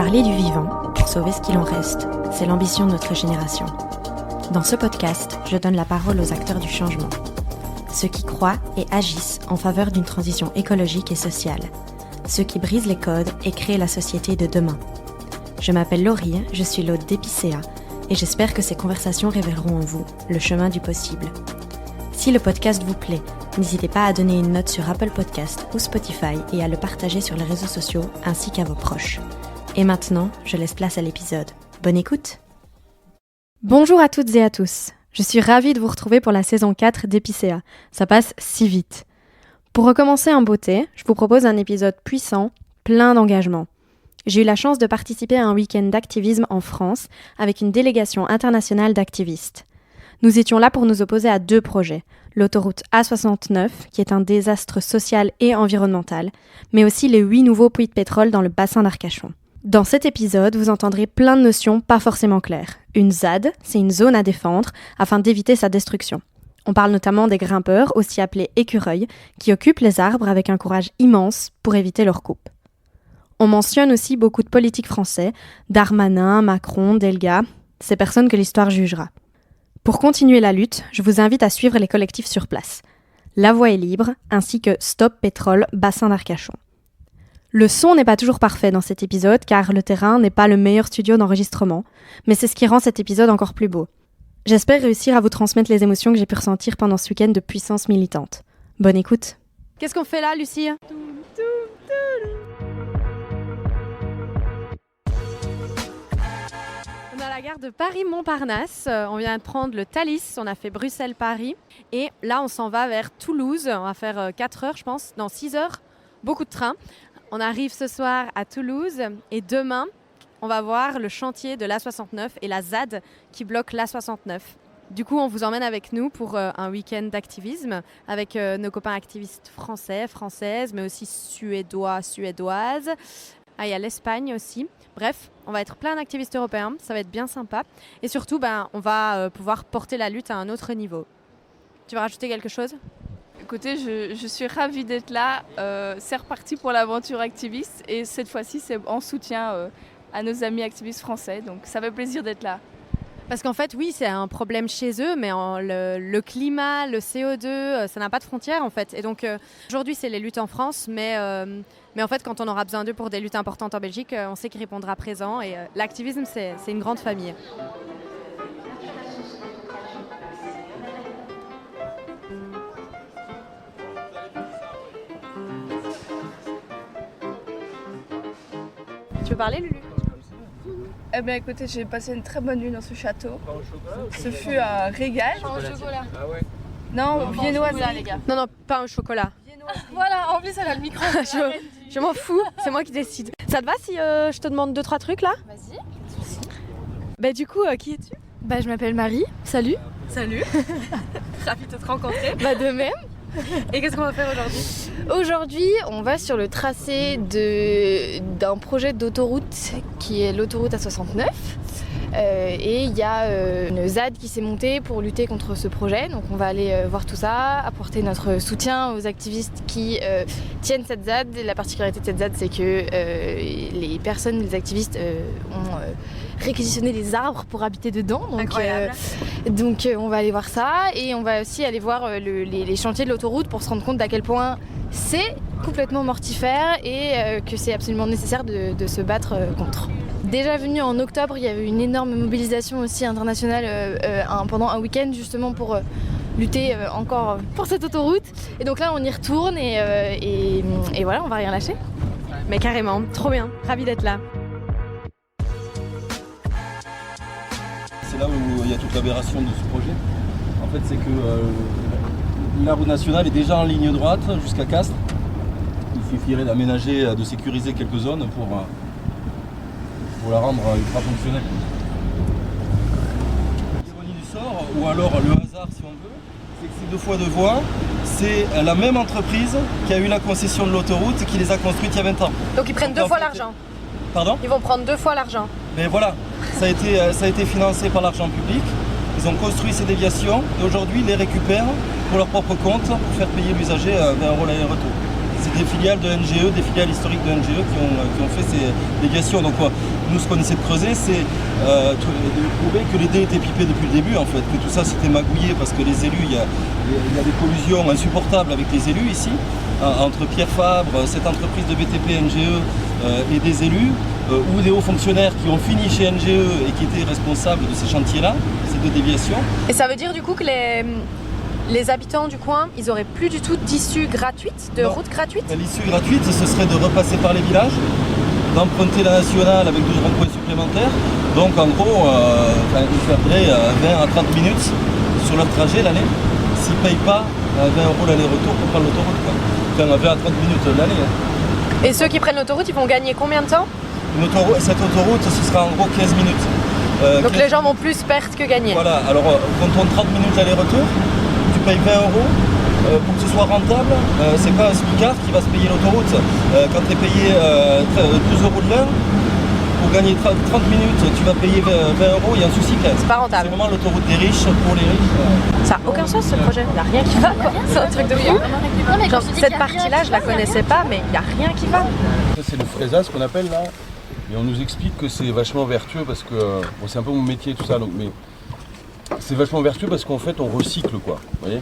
Parler du vivant pour sauver ce qu'il en reste, c'est l'ambition de notre génération. Dans ce podcast, je donne la parole aux acteurs du changement. Ceux qui croient et agissent en faveur d'une transition écologique et sociale. Ceux qui brisent les codes et créent la société de demain. Je m'appelle Laurie, je suis l'hôte d'Épicéa et j'espère que ces conversations révéleront en vous le chemin du possible. Si le podcast vous plaît, n'hésitez pas à donner une note sur Apple Podcast ou Spotify et à le partager sur les réseaux sociaux ainsi qu'à vos proches. Et maintenant, je laisse place à l'épisode. Bonne écoute! Bonjour à toutes et à tous. Je suis ravie de vous retrouver pour la saison 4 d'Épicéa. Ça passe si vite. Pour recommencer en beauté, je vous propose un épisode puissant, plein d'engagement. J'ai eu la chance de participer à un week-end d'activisme en France avec une délégation internationale d'activistes. Nous étions là pour nous opposer à 2 projets. L'autoroute A69, qui est un désastre social et environnemental, mais aussi les 8 nouveaux puits de pétrole dans le bassin d'Arcachon. Dans cet épisode, vous entendrez plein de notions pas forcément claires. Une ZAD, c'est une zone à défendre afin d'éviter sa destruction. On parle notamment des grimpeurs, aussi appelés écureuils, qui occupent les arbres avec un courage immense pour éviter leur coupe. On mentionne aussi beaucoup de politiques français, Darmanin, Macron, Delga, ces personnes que l'histoire jugera. Pour continuer la lutte, je vous invite à suivre les collectifs sur place. La Voie est libre, ainsi que Stop Pétrole, bassin d'Arcachon. Le son n'est pas toujours parfait dans cet épisode car le terrain n'est pas le meilleur studio d'enregistrement, mais c'est ce qui rend cet épisode encore plus beau. J'espère réussir à vous transmettre les émotions que j'ai pu ressentir pendant ce week-end de puissance militante. Bonne écoute. Qu'est-ce qu'on fait là, Lucie ? On est à la gare de Paris-Montparnasse. On vient de prendre le Thalys, on a fait Bruxelles-Paris. Et là, on s'en va vers Toulouse. On va faire 4 heures, je pense, non 6 heures. Beaucoup de trains. On arrive ce soir à Toulouse et demain, on va voir le chantier de l'A69 et la ZAD qui bloque l'A69. Du coup, on vous emmène avec nous pour un week-end d'activisme avec nos copains activistes français, françaises, mais aussi suédois, suédoises. Ah, il y a l'Espagne aussi. Bref, on va être plein d'activistes européens, ça va être bien sympa. Et surtout, on va pouvoir porter la lutte à un autre niveau. Tu veux rajouter quelque chose ? Écoutez, je suis ravie d'être là. C'est reparti pour l'aventure activiste et cette fois-ci, c'est en soutien à nos amis activistes français. Donc ça fait plaisir d'être là. Parce qu'en fait, oui, c'est un problème chez eux, mais le climat, le CO2, ça n'a pas de frontières en fait. Et donc aujourd'hui, c'est les luttes en France, mais en fait, quand on aura besoin d'eux pour des luttes importantes en Belgique, on sait qu'ils répondra présent. Et l'activisme, c'est une grande famille. Tu veux parler, Lulu ? Eh bien écoutez, j'ai passé une très bonne nuit dans ce château. Ce fut un régal. Pain au chocolat. Ah ouais. Non, viennoiserie. Les gars. Non, pas au chocolat. Voilà, en plus elle a le micro. je m'en fous, c'est moi qui décide. Ça te va si je te demande 2-3 trucs là ? Vas-y. Du coup, qui es-tu ? Je m'appelle Marie. Salut. Salut. Ravie de te rencontrer. De même. Et qu'est-ce qu'on va faire aujourd'hui ? Aujourd'hui, on va sur le tracé d'un projet d'autoroute qui est l'autoroute A69. Et il y a une ZAD qui s'est montée pour lutter contre ce projet. Donc on va aller voir tout ça, apporter notre soutien aux activistes qui tiennent cette ZAD. La particularité de cette ZAD, c'est que les activistes ont réquisitionné les arbres pour habiter dedans. Donc, incroyable. Donc on va aller voir ça et on va aussi aller voir les chantiers de l'autoroute pour se rendre compte d'à quel point c'est complètement mortifère et que c'est absolument nécessaire de se battre contre. Déjà venu en octobre, il y avait une énorme mobilisation aussi internationale pendant un week-end justement pour lutter encore pour cette autoroute. Et donc là on y retourne et voilà, on va rien lâcher. Mais carrément, trop bien, ravie d'être là. C'est là où il y a toute l'aberration de ce projet. En fait, c'est que la route nationale est déjà en ligne droite jusqu'à Castres. Il suffirait d'aménager, de sécuriser quelques zones pour la rendre ultra fonctionnelle. L'ironie du sort, ou alors le hasard si on veut, c'est que ces 2 fois 2 voies, c'est la même entreprise qui a eu la concession de l'autoroute et qui les a construites il y a 20 ans. Donc ils prennent 2 fois l'argent. Pardon ? Ils vont prendre 2 fois l'argent. Mais voilà, ça a été financé par l'argent public. Ils ont construit ces déviations et aujourd'hui ils les récupèrent pour leur propre compte pour faire payer l'usager 20 € l'aller-retour. C'est des filiales de NGE, des filiales historiques de NGE qui ont fait ces déviations. Donc Nous, ce qu'on essaie de creuser, c'est de prouver que les dés étaient pipés depuis le début, en fait, que tout ça s'était magouillé parce que les élus, il y a des collusions insupportables avec les élus ici, entre Pierre Fabre, cette entreprise de BTP NGE et des élus, ou des hauts fonctionnaires qui ont fini chez NGE et qui étaient responsables de ces chantiers-là, ces deux déviations. Et ça veut dire du coup que les habitants du coin, ils auraient plus du tout d'issue gratuite, de route gratuite? L'issue gratuite, ce serait de repasser par les villages, d'emprunter la nationale avec 12 ronds-points supplémentaires. Donc en gros, ils perdraient 20 à 30 minutes sur leur trajet l'année, s'ils ne payent pas 20 € l'aller-retour pour prendre l'autoroute. Enfin, 20 à 30 minutes l'année. Et ceux qui prennent l'autoroute, ils vont gagner combien de temps? Cette autoroute, ce sera en gros 15 minutes. Donc les gens vont plus perdre que gagner. Voilà, alors quand on 30 minutes l'aller-retour, tu payes 20 €. Pour que ce soit rentable, c'est pas un smicard qui va se payer l'autoroute. Quand tu es payé 12 € de l'heure, pour gagner 30 minutes, tu vas payer 20 €, il y a un souci quand même. C'est pas rentable. C'est vraiment l'autoroute des riches pour les riches. Ça n'a aucun sens ce projet, il n'y a rien qui va quoi. C'est un truc de fou. Genre, cette partie-là, je la connaissais pas, mais il n'y a rien qui va. Ça, c'est le fraisage qu'on appelle là. Et on nous explique que c'est vachement vertueux parce que bon, c'est un peu mon métier tout ça, donc, mais c'est vachement vertueux parce qu'en fait on recycle quoi, vous voyez.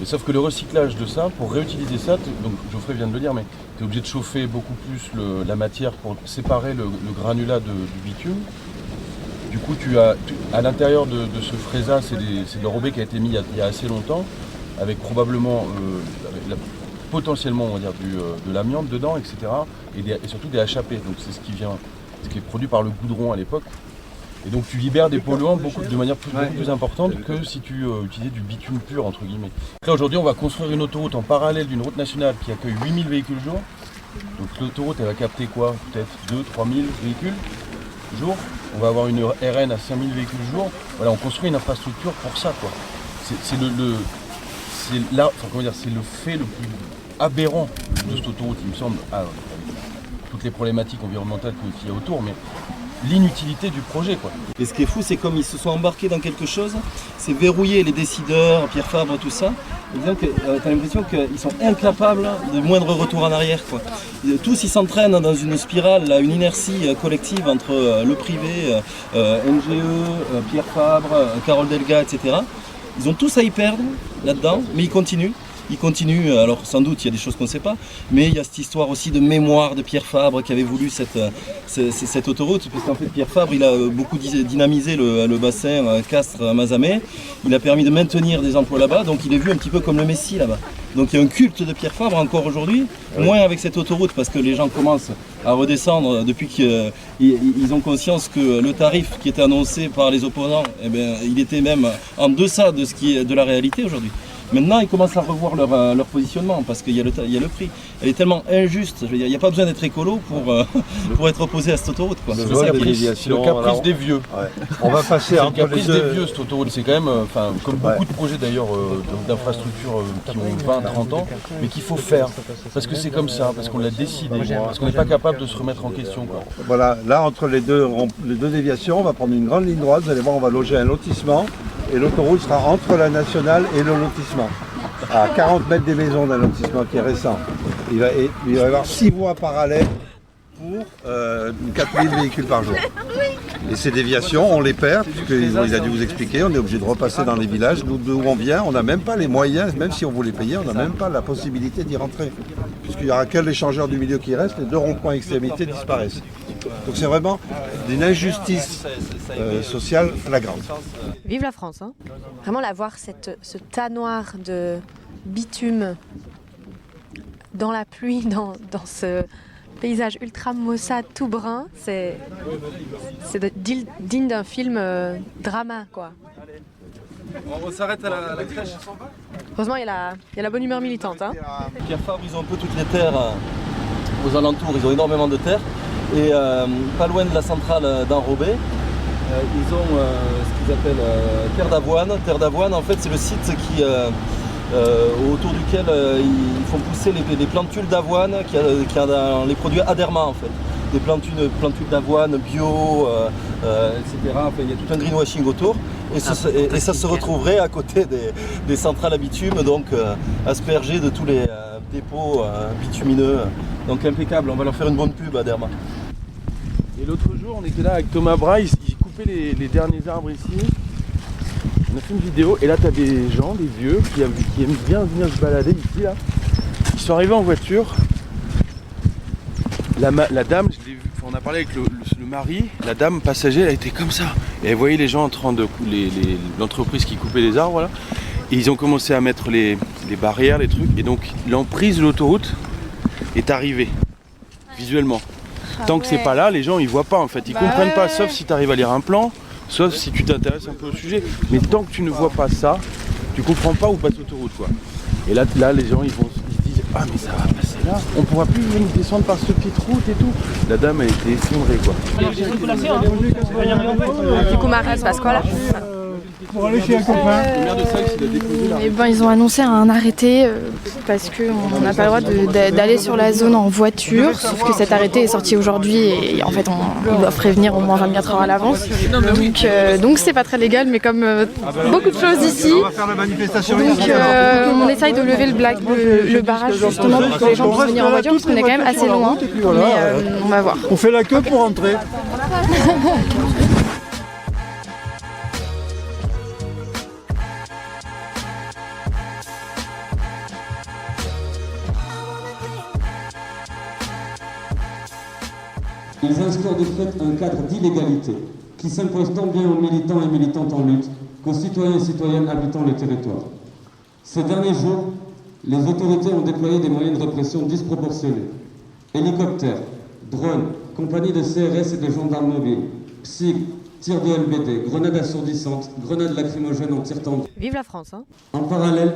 Et sauf que le recyclage de ça, pour réutiliser ça, donc Geoffrey vient de le dire, mais tu es obligé de chauffer beaucoup plus la matière pour séparer le granulat du bitume. Du coup, à l'intérieur de ce fraisage, c'est de l'enrobé qui a été mis il y a assez longtemps, avec probablement potentiellement on va dire de l'amiante dedans, etc. Et surtout des HAP, donc c'est ce qui est produit par le goudron à l'époque. Et donc tu libères des polluants de manière beaucoup plus importante que si tu utilisais du bitume pur entre guillemets. Là aujourd'hui on va construire une autoroute en parallèle d'une route nationale qui accueille 8000 véhicules jour. Donc l'autoroute elle va capter quoi? Peut-être 2-3 000 véhicules jour. On va avoir une RN à 5000 véhicules jour. Voilà, on construit une infrastructure pour ça quoi. C'est le fait le plus aberrant de cette autoroute, il me semble, avec toutes les problématiques environnementales qu'il y a autour, mais l'inutilité du projet quoi. Et ce qui est fou, c'est comme ils se sont embarqués dans quelque chose, c'est verrouiller les décideurs, Pierre Fabre, tout ça. Tu as l'impression qu'ils sont incapables de moindre retour en arrière quoi. Tous ils s'entraînent dans une spirale, là, une inertie collective entre le privé, NGE, Pierre Fabre, Carole Delga, etc. Ils ont tous à y perdre là-dedans, mais ils continuent. Il continue, alors sans doute il y a des choses qu'on ne sait pas, mais il y a cette histoire aussi de mémoire de Pierre Fabre qui avait voulu cette autoroute, parce qu'en fait Pierre Fabre il a beaucoup dynamisé le bassin Castres-Mazamet, il a permis de maintenir des emplois là-bas, donc il est vu un petit peu comme le Messie là-bas. Donc il y a un culte de Pierre Fabre encore aujourd'hui, moins avec cette autoroute parce que les gens commencent à redescendre depuis qu'ils ont conscience que le tarif qui était annoncé par les opposants, eh bien, il était même en deçà de ce qui est de la réalité aujourd'hui. Maintenant, ils commencent à revoir leur positionnement parce qu'il y a le prix. Elle est tellement injuste, je veux dire, il n'y a pas besoin d'être écolo pour être opposé à cette autoroute. Quoi. C'est le caprice des vieux. Ouais. On va passer le caprice des vieux, cette autoroute. C'est quand même, comme beaucoup de projets d'ailleurs d'infrastructures qui ont 20-30 ans, mais qu'il faut faire. Parce que c'est comme ça, parce qu'on l'a décidé, parce qu'on n'est pas capable de se remettre en question. Quoi. Voilà, là entre les deux déviations, on va prendre une grande ligne droite, vous allez voir, on va loger un lotissement. Et l'autoroute sera entre la nationale et le lotissement, à 40 mètres des maisons d'un lotissement qui est récent. Il va y avoir 6 voies parallèles pour 4000 véhicules par jour. Et ces déviations, on les perd, puisqu'il a dû vous expliquer, on est obligé de repasser dans les villages. D'où on vient, on n'a même pas les moyens, même si on voulait payer, on n'a même pas la possibilité d'y rentrer. Puisqu'il n'y aura que l'échangeur du milieu qui reste, les 2 ronds-points extrémités disparaissent. Donc c'est vraiment d'une injustice sociale flagrante. Vive la France, hein. Vraiment la voir ce tas noir de bitume dans la pluie, dans ce paysage ultra maussade, tout brun, c'est digne d'un film drama quoi. On s'arrête à la crèche. Heureusement il y a la bonne humeur militante. Hein. Pierre Fabre, ils ont un peu toutes les terres aux alentours, ils ont énormément de terres. Et pas loin de la centrale d'Enrobé, ils ont ce qu'ils appellent terre d'avoine. Terre d'avoine, en fait, c'est le site autour duquel ils font pousser les plantules d'avoine qui a dans les produits Aderma, en fait. Des plantules d'avoine bio, etc. Enfin, il y a tout un greenwashing autour. Et ça se retrouverait à côté des centrales à bitume, donc aspergées de tous les dépôts bitumineux. Donc impeccable, on va leur faire une bonne pub à Aderma. Et l'autre jour, on était là avec Thomas Braille, il coupait les derniers arbres ici. On a fait une vidéo et là t'as des gens, des vieux qui aiment bien venir se balader ici là. Ils sont arrivés en voiture. La dame, je l'ai vu, on a parlé avec le mari, la dame passagère, elle était comme ça. Et elle voyait les gens en train de l'entreprise qui coupait les arbres là. Et ils ont commencé à mettre les barrières, les trucs. Et donc l'emprise de l'autoroute est arrivée visuellement. Tant que c'est pas là, les gens ils voient pas en fait. Ils comprennent pas, sauf si tu arrives à lire un plan, sauf si tu t'intéresses un peu au sujet. Mais tant que tu ne vois pas ça, tu comprends pas où passe l'autoroute quoi. Et là les gens ils se disent ah mais ça va passer là, on pourra plus venir descendre par cette petite route et tout. La dame elle était effondrée quoi. Du coup, Marie, il se passe quoi là? Pour aller chez un copain. Le maire de Saïx, il a déposé là. Ils ont annoncé un arrêté parce qu'on n'a pas le droit d'aller sur la zone en voiture, sauf que cet arrêté est sorti aujourd'hui et en fait on doit prévenir au moins 24 heures à l'avance. Donc c'est pas très légal, mais comme beaucoup de choses ici, On va faire la manifestation donc ici. on essaye de lever le barrage justement pour que les gens puissent venir en voiture parce qu'on est quand même assez loin, mais on va voir. On fait la queue pour rentrer. Ils instaurent de fait un cadre d'illégalité qui s'impose tant bien aux militants et militantes en lutte qu'aux citoyens et citoyennes habitant le territoire. Ces derniers jours, les autorités ont déployé des moyens de répression disproportionnés. Hélicoptères, drones, compagnies de CRS et de gendarmes mobiles, PSIG, tirs de LBD, grenades assourdissantes, grenades lacrymogènes en tir tendu. Vive la France, hein. En parallèle,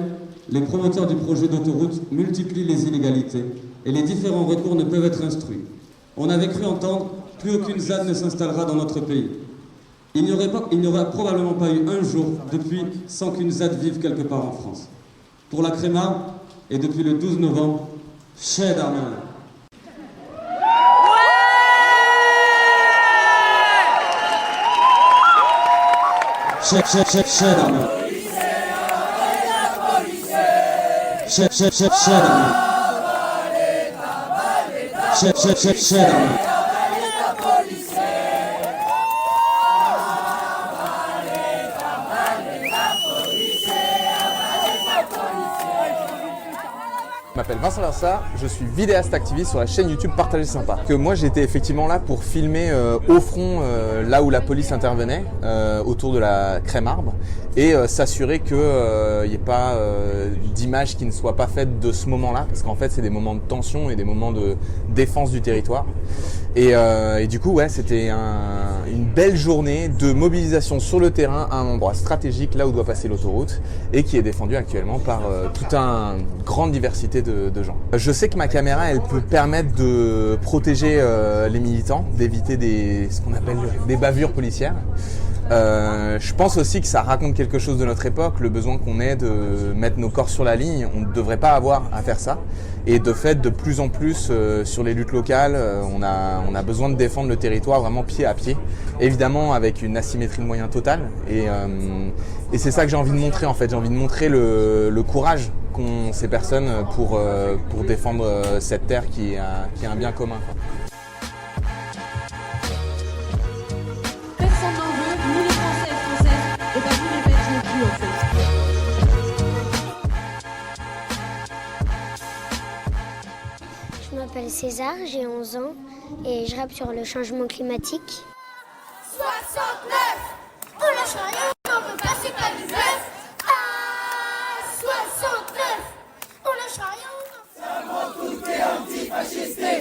les promoteurs du projet d'autoroute multiplient les inégalités et les différents recours ne peuvent être instruits. On avait cru entendre « plus aucune ZAD ne s'installera dans notre pays ». Il n'y aurait probablement pas eu un jour depuis sans qu'une ZAD vive quelque part en France. Pour la Crémarre, et depuis le 12 novembre, chez Darmanin. Chez Darmanin. Chez Darmanin. Je m'appelle Vincent Versa, je suis vidéaste activiste sur la chaîne YouTube Partager Sympa. Que moi j'étais effectivement là pour filmer au front là où la police intervenait autour de la crème arbre et s'assurer qu'il n'y ait pas d'images qui ne soient pas faites de ce moment-là parce qu'en fait c'est des moments de tension et des moments de défense du territoire. Et du coup ouais, c'était une belle journée de mobilisation sur le terrain à un endroit stratégique là où doit passer l'autoroute et qui est défendu actuellement par toute une grande diversité de gens. Je sais que ma caméra elle peut permettre de protéger les militants, d'éviter ce qu'on appelle des bavures policières. Je pense aussi que ça raconte quelque chose de notre époque, le besoin qu'on ait de mettre nos corps sur la ligne. On ne devrait pas avoir à faire ça. Et de fait, de plus en plus sur les luttes locales, on a besoin de défendre le territoire vraiment pied à pied. Évidemment avec une asymétrie de moyens totale. Et c'est ça que j'ai envie de montrer en fait. J'ai envie de montrer le courage qu'ont ces personnes pour défendre cette terre qui est un bien commun, quoi. Je m'appelle César, j'ai 11 ans et je rappe sur le changement climatique. 69, on lâche rien, on veut pas, c'est pas du bluff. Ah, 69, on lâche rien. Ça ment tout est antifascisté.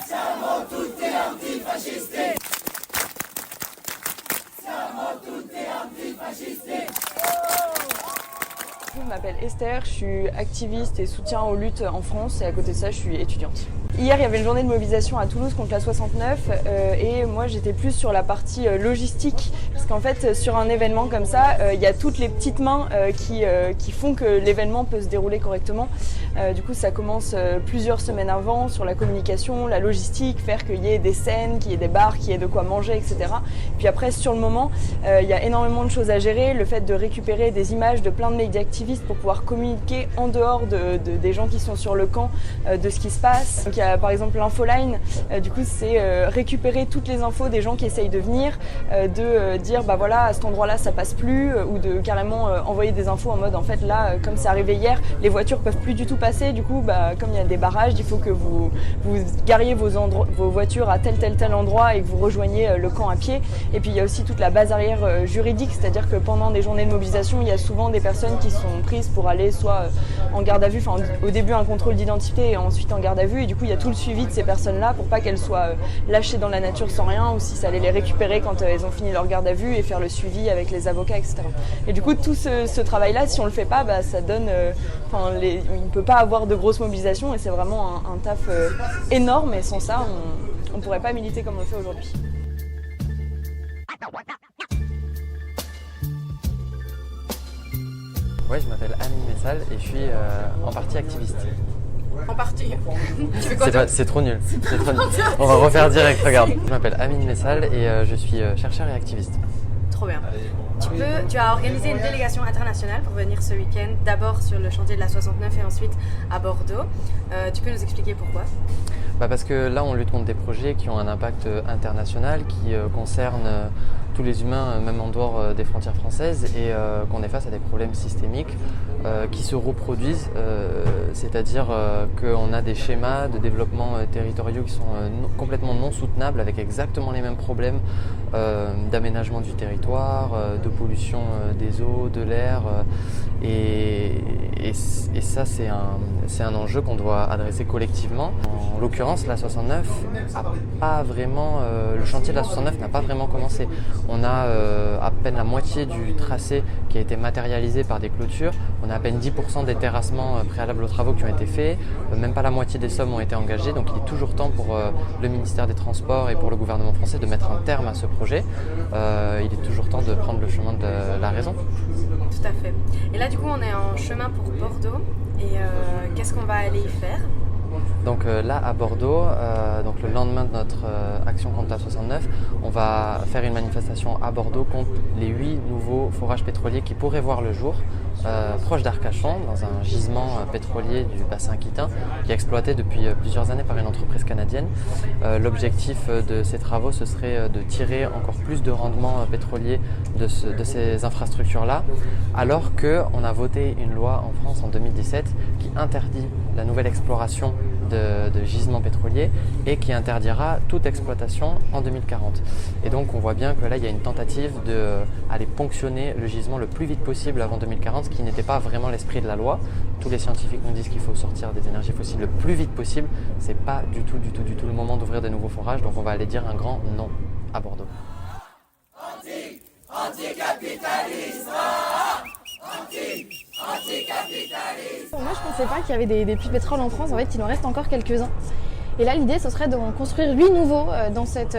Ça ment tout est antifascisté. Ça ment tout est antifascisté. Je m'appelle Esther, je suis activiste et soutien aux luttes en France et à côté de ça je suis étudiante. Hier il y avait une journée de mobilisation à Toulouse contre la 69 et moi j'étais plus sur la partie logistique parce parce qu'en fait sur un événement comme ça, il y a toutes les petites mains qui font que l'événement peut se dérouler correctement. Du coup ça commence plusieurs semaines avant sur la communication, la logistique, faire qu'il y ait des scènes, qu'il y ait des bars, qu'il y ait de quoi manger, etc. Puis après sur le moment, il y a énormément de choses à gérer, le fait de récupérer des images de plein de médias activistes pour pouvoir communiquer en dehors des gens qui sont sur le camp de ce qui se passe. Donc il y a par exemple l'infoline, du coup c'est récupérer toutes les infos des gens qui essayent de venir, de dire bah voilà à cet endroit-là ça passe plus, ou de carrément envoyer des infos en mode en fait là comme c'est arrivé hier, les voitures peuvent plus du tout passer, du coup bah comme il y a des barrages, il faut que vous gariez vos voitures à tel endroit et que vous rejoigniez le camp à pied. Et puis il y a aussi toute la base arrière juridique, c'est-à-dire que pendant des journées de mobilisation, il y a souvent des personnes qui sont prises pour aller soit en garde à vue, enfin au début un contrôle d'identité et ensuite en garde à vue, et du coup il y a tout le suivi de ces personnes-là pour pas qu'elles soient lâchées dans la nature sans rien, ou si ça allait les récupérer quand elles ont fini leur garde à vue et faire le suivi avec les avocats, etc. Et du coup tout ce travail-là, si on le fait pas, bah, ça donne, il ne peut pas avoir de grosses mobilisations, et c'est vraiment un taf énorme, et sans ça on ne pourrait pas militer comme on le fait aujourd'hui. Ouais, je m'appelle Amine Messal et je suis en partie activiste. En partie. Tu fais quoi? C'est trop nul. C'est trop nul. On va refaire direct, regarde. Je m'appelle Amine Messal et je suis chercheur et activiste. Trop bien. Tu as organisé une délégation internationale pour venir ce week-end, d'abord sur le chantier de la 69 et ensuite à Bordeaux. Tu peux nous expliquer pourquoi? Parce que là, on lutte contre des projets qui ont un impact international, qui concernent tous les humains, même en dehors des frontières françaises, et qu'on est face à des problèmes systémiques qui se reproduisent, c'est-à-dire qu'on a des schémas de développement territoriaux qui sont complètement non soutenables, avec exactement les mêmes problèmes d'aménagement du territoire, de pollution des eaux, de l'air, et ça c'est un enjeu qu'on doit adresser collectivement. En l'occurrence, la 69 a pas vraiment, le chantier de la 69 n'a pas vraiment commencé. On a à peine la moitié du tracé qui a été matérialisé par des clôtures. On a à peine 10% des terrassements préalables aux travaux qui ont été faits. Même pas la moitié des sommes ont été engagées. Donc il est toujours temps pour le ministère des Transports et pour le gouvernement français de mettre un terme à ce projet. Il est toujours temps de prendre le chemin de la raison. Tout à fait. Et là du coup on est en chemin pour Bordeaux. Et qu'est-ce qu'on va aller y faire? Donc là à Bordeaux, donc le lendemain de notre action contre la 69, on va faire une manifestation à Bordeaux contre les 8 nouveaux forages pétroliers qui pourraient voir le jour proche d'Arcachon, dans un gisement pétrolier du bassin aquitain qui est exploité depuis plusieurs années par une entreprise canadienne. L'objectif de ces travaux, ce serait de tirer encore plus de rendement pétrolier de ces infrastructures-là, alors qu'on a voté une loi en France en 2017 qui interdit la nouvelle exploration de gisements pétroliers et qui interdira toute exploitation en 2040. Et donc on voit bien que là il y a une tentative d'aller ponctionner le gisement le plus vite possible avant 2040, ce qui n'était pas vraiment l'esprit de la loi. Tous les scientifiques nous disent qu'il faut sortir des énergies fossiles le plus vite possible. C'est pas du tout le moment d'ouvrir des nouveaux forages, donc on va aller dire un grand non à Bordeaux. Anticapitalisme. Anticapitalisme. Moi je pensais pas qu'il y avait des puits de pétrole en France, en fait il en reste encore quelques-uns. Et là l'idée ce serait d'en construire 8 nouveaux dans cette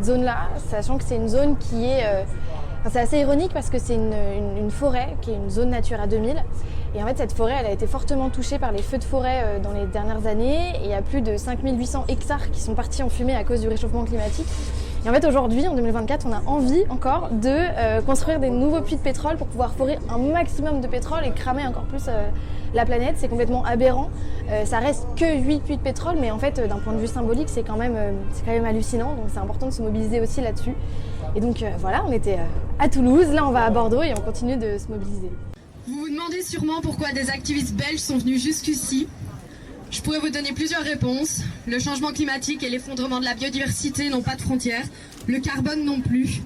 zone-là, sachant que c'est une zone qui est... c'est assez ironique parce que c'est une forêt qui est une zone Natura 2000. Et en fait cette forêt elle a été fortement touchée par les feux de forêt dans les dernières années. Et il y a plus de 5800 hectares qui sont partis en fumée à cause du réchauffement climatique. Et en fait aujourd'hui, en 2024, on a envie encore de construire des nouveaux puits de pétrole pour pouvoir forer un maximum de pétrole et cramer encore plus la planète. C'est complètement aberrant. Ça reste que 8 puits de pétrole, mais en fait d'un point de vue symbolique c'est quand même hallucinant. Donc c'est important de se mobiliser aussi là-dessus. Et donc voilà, on était à Toulouse, là on va à Bordeaux et on continue de se mobiliser. Vous vous demandez sûrement pourquoi des activistes belges sont venus jusqu'ici. Je pourrais vous donner plusieurs réponses. Le changement climatique et l'effondrement de la biodiversité n'ont pas de frontières, le carbone non plus.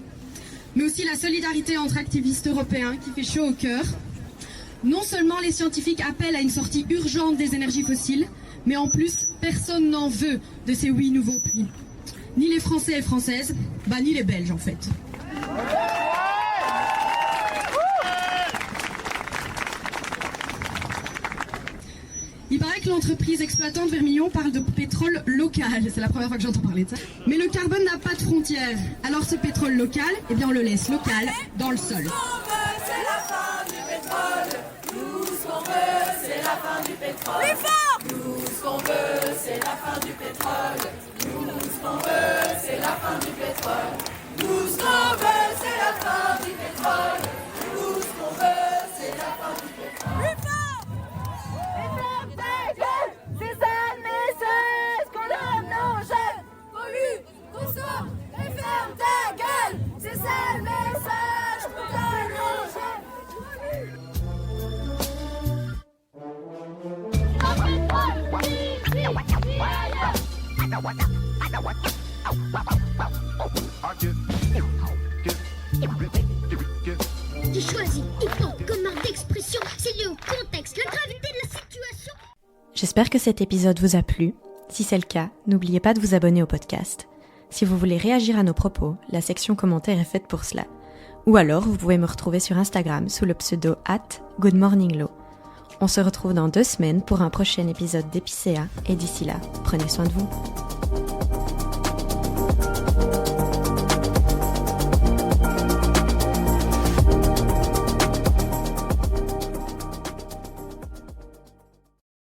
Mais aussi la solidarité entre activistes européens qui fait chaud au cœur. Non seulement les scientifiques appellent à une sortie urgente des énergies fossiles, mais en plus, personne n'en veut de ces 8 nouveaux puits. Ni les Français et Françaises, ni les Belges en fait. Il paraît que l'entreprise exploitante Vermillon parle de pétrole local. C'est la première fois que j'entends parler de ça. Mais le carbone n'a pas de frontières. Alors ce pétrole local, eh bien on le laisse local dans le sol. C'est la fin du pétrole. Nous, ce qu'on veut, c'est la fin du pétrole. Plus fort. Nous, ce qu'on veut, c'est la fin du pétrole. Nous, ce qu'on veut, c'est la fin du pétrole. Nous, ce qu'on veut, c'est la fin du pétrole. Nous, ce qu'on veut, c'est la fin du pétrole. Plus fort. Et ferme ta gueule. C'est ça le message qu'on donne aux jeunes. Pollue, consomme, et ferme ta gueule. C'est ça le message qu'on donne aux jeunes. J'ai choisi hip-hop comme marque d'expression, c'est lié au contexte, la gravité de la situation. J'espère que cet épisode vous a plu. Si c'est le cas, n'oubliez pas de vous abonner au podcast. Si vous voulez réagir à nos propos, la section commentaires est faite pour cela. Ou alors, vous pouvez me retrouver sur Instagram sous le pseudo @goodmorninglo. On se retrouve dans 2 semaines pour un prochain épisode d'Épicéa et d'ici là, prenez soin de vous.